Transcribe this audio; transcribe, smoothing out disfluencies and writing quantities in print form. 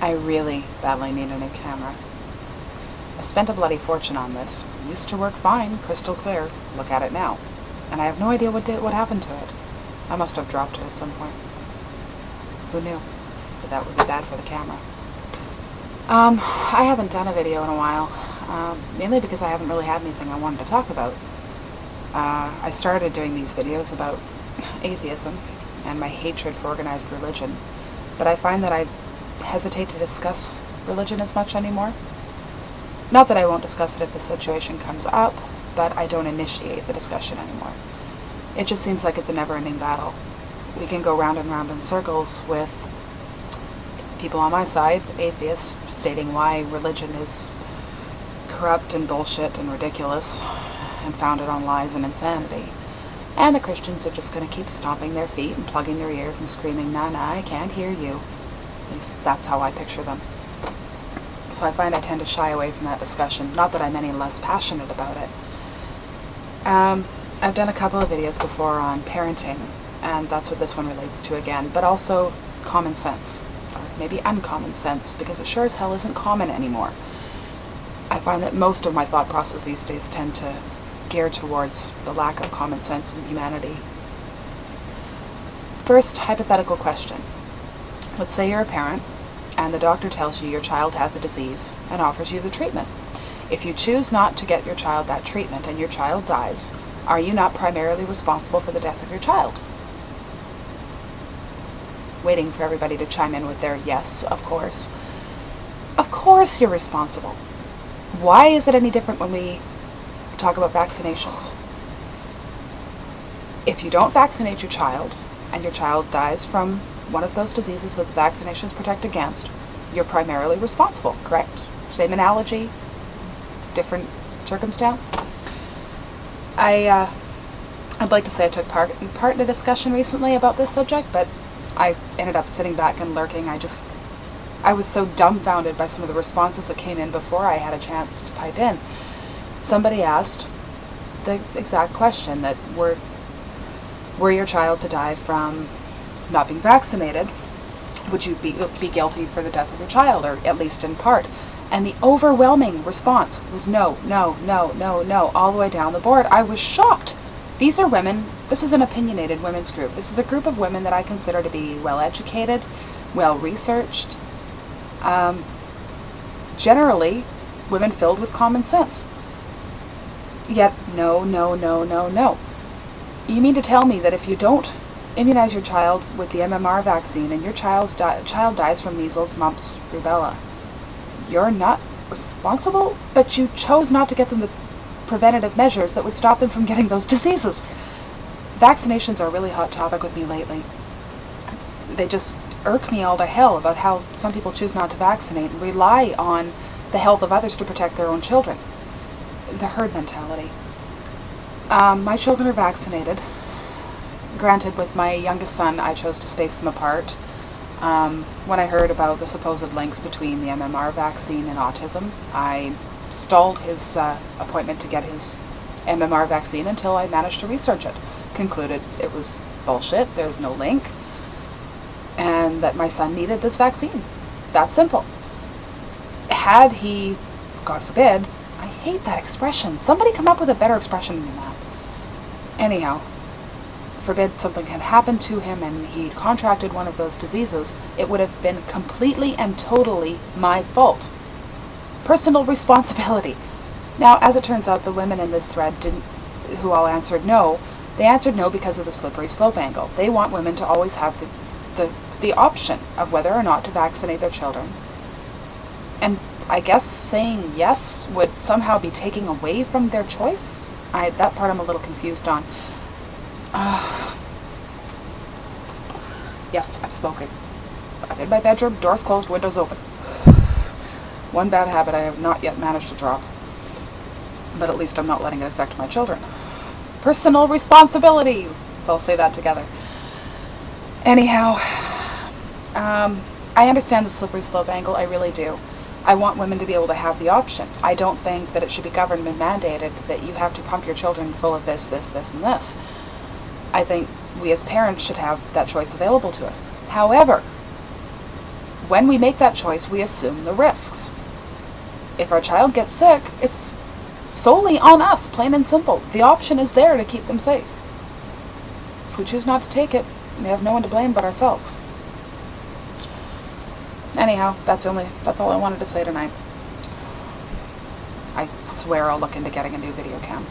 I really badly need a new camera. I spent a bloody fortune on this. Used to work fine, crystal clear. Look at it now. And I have no idea what happened to it. I must have dropped it at some point. Who knew? But that would be bad for the camera. I haven't done a video in a while, mainly because I haven't really had anything I wanted to talk about. I started doing these videos about atheism and my hatred for organized religion, but I find that I hesitate to discuss religion as much anymore. Not that I won't discuss it if the situation comes up, but I don't initiate the discussion anymore. It just seems like it's a never-ending battle. We can go round and round in circles with people on my side, atheists, stating why religion is corrupt and bullshit and ridiculous and founded on lies and insanity. And the Christians are just going to keep stomping their feet and plugging their ears and screaming, "Nah, nah, I can't hear you." At least that's how I picture them. So I find I tend to shy away from that discussion. Not that I'm any less passionate about it. I've done a couple of videos before on parenting, and that's what this one relates to again, but also common sense. Or maybe uncommon sense, because it sure as hell isn't common anymore. I find that most of my thought process these days tend to gear towards the lack of common sense in humanity. First, hypothetical question. Let's say you're a parent, and the doctor tells you your child has a disease and offers you the treatment. If you choose not to get your child that treatment and your child dies, are you not primarily responsible for the death of your child? Waiting for everybody to chime in with their yes, of course. Of course you're responsible. Why is it any different when we talk about vaccinations? If you don't vaccinate your child, and your child dies from one of those diseases that the vaccinations protect against, you're primarily responsible, correct? Same analogy, different circumstance? I'd like to say I took part in a discussion recently about this subject, but I ended up sitting back and lurking. I was so dumbfounded by some of the responses that came in before I had a chance to pipe in. Somebody asked the exact question, that were your child to die from not being vaccinated, would you be guilty for the death of your child, or at least in part? And the overwhelming response was no, no, no, no, no, all the way down the board. I was shocked. These are women. This is an opinionated women's group. This is a group of women that I consider to be well-educated, well-researched, generally women filled with common sense. Yet, no, no, no, no, no. You mean to tell me that if you don't immunize your child with the MMR vaccine and your child dies from measles, mumps, rubella, you're not responsible? But you chose not to get them the preventative measures that would stop them from getting those diseases. Vaccinations are a really hot topic with me lately. They just irk me all to hell about how some people choose not to vaccinate and rely on the health of others to protect their own children. The herd mentality. My children are vaccinated. Granted, with my youngest son, I chose to space them apart. When I heard about the supposed links between the MMR vaccine and autism, I stalled his appointment to get his MMR vaccine until I managed to research it. Concluded it was bullshit, there's no link, and that my son needed this vaccine. That simple. Had he, God forbid, I hate that expression. Somebody come up with a better expression than that. Anyhow, forbid something had happened to him and he'd contracted one of those diseases, it would have been completely and totally my fault. Personal responsibility. Now, as it turns out, the women in this thread who all answered no, they answered no because of the slippery slope angle. They want women to always have the option of whether or not to vaccinate their children. And I guess saying yes would somehow be taking away from their choice? That part I'm a little confused on. Yes, I've spoken. I'm in my bedroom, doors closed, windows open. One bad habit I have not yet managed to drop. But at least I'm not letting it affect my children. Personal responsibility! So I'll say that together. Anyhow, I understand the slippery slope angle, I really do. I want women to be able to have the option. I don't think that it should be government mandated that you have to pump your children full of this, this, this, and this. I think we as parents should have that choice available to us. However, when we make that choice, we assume the risks. If our child gets sick, it's solely on us, plain and simple. The option is there to keep them safe. If we choose not to take it, we have no one to blame but ourselves. Anyhow, that's all I wanted to say tonight. I swear I'll look into getting a new video cam.